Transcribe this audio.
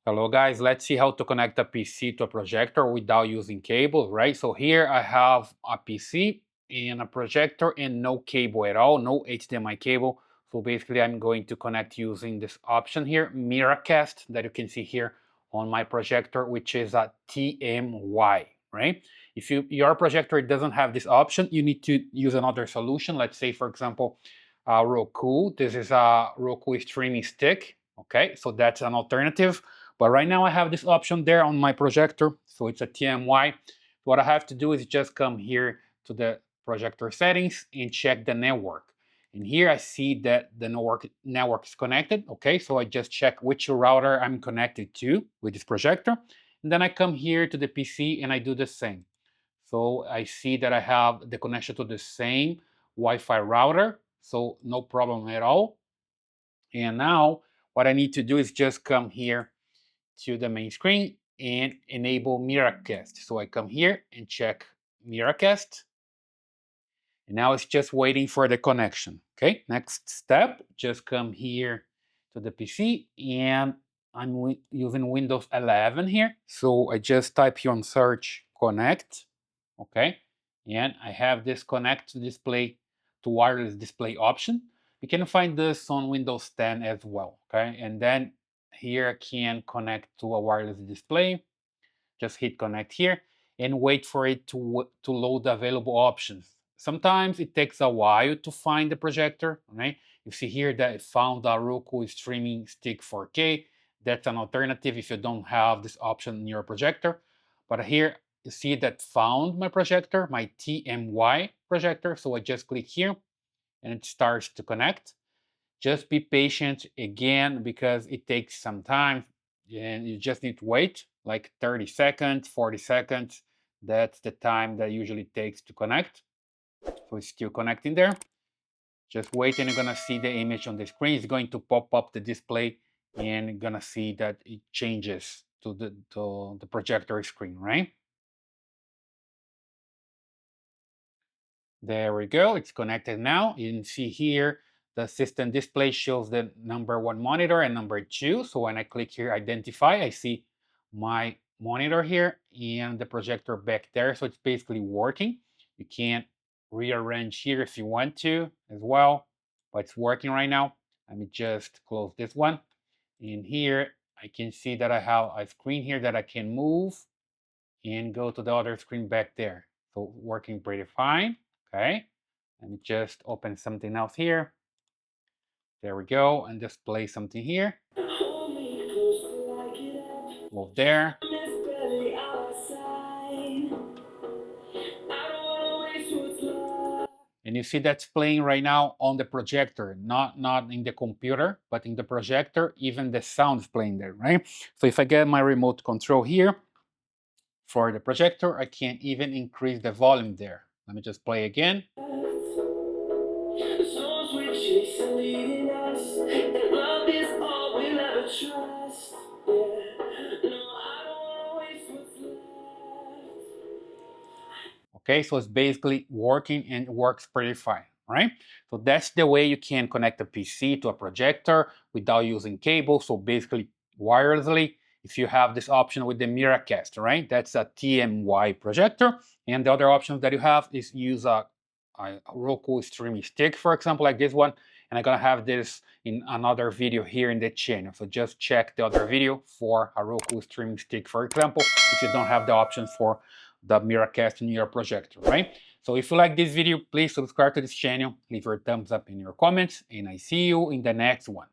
Hello guys, let's see how to connect a PC to a projector without using cables, right? So here I have a PC and a projector and no cable at all, no HDMI cable. So basically I'm going to connect using this option here, Miracast, that you can see here on my projector, which is a TMY, right? If your projector doesn't have this option, you need to use another solution. Let's say, for example, Roku. This is a Roku Streaming Stick, okay? So that's an alternative. But right now I have this option there on my projector, so it's a TMY. What I have to do is just come here to the projector settings and check the network. And here I see that the network is connected, okay? So I just check which router I'm connected to with this projector. And then I come here to the PC and I do the same. So I see that I have the connection to the same Wi-Fi router, so no problem at all. And now what I need to do is just come here to the main screen and enable Miracast. So I come here and check Miracast. And now it's just waiting for the connection. Okay, next step, just come here to the PC and I'm using Windows 11 here. So I just type here on search connect. Okay, and I have this connect display to wireless display option. You can find this on Windows 10 as well. Okay, and then here I can connect to a wireless display. Just hit connect here and wait for it to load the available options. Sometimes it takes a while to find the projector, right? You see here that it found a Roku Streaming Stick 4K. That's an alternative if you don't have this option in your projector. But here you see that found my projector, my TMY projector. So I just click here and it starts to connect. Just be patient again because it takes some time and you just need to wait like 30 seconds, 40 seconds. That's the time that usually takes to connect. So it's still connecting there. Just wait and you're gonna see the image on the screen. It's going to pop up the display and you're gonna see that it changes to the projector screen, right? There we go, it's connected now. You can see here the system display shows the #1 monitor and #2. So when I click here, identify, I see my monitor here and the projector back there. So it's basically working. You can rearrange here if you want to as well, but it's working right now. Let me just close this one. And here I can see that I have a screen here that I can move and go to the other screen back there. So working pretty fine. Okay, let me just open something else here. There we go, and just play something here. Move there. And you see that's playing right now on the projector, not in the computer, but in the projector. Even the sound is playing there, right? So if I get my remote control here for the projector, I can even increase the volume there. Let me just play again. Okay, so it's basically working and it works pretty fine, right? So that's the way you can connect a PC to a projector without using cable. So basically wirelessly, if you have this option with the Miracast, right? That's a TMY projector. And the other options that you have is use a Roku Streaming Stick, for example, like this one. And I'm gonna have this in another video here in the channel. So just check the other video for a Roku Streaming Stick, for example, if you don't have the option for the Miracast in your projector, right? So if you like this video, please subscribe to this channel, leave your thumbs up in your comments, and I see you in the next one.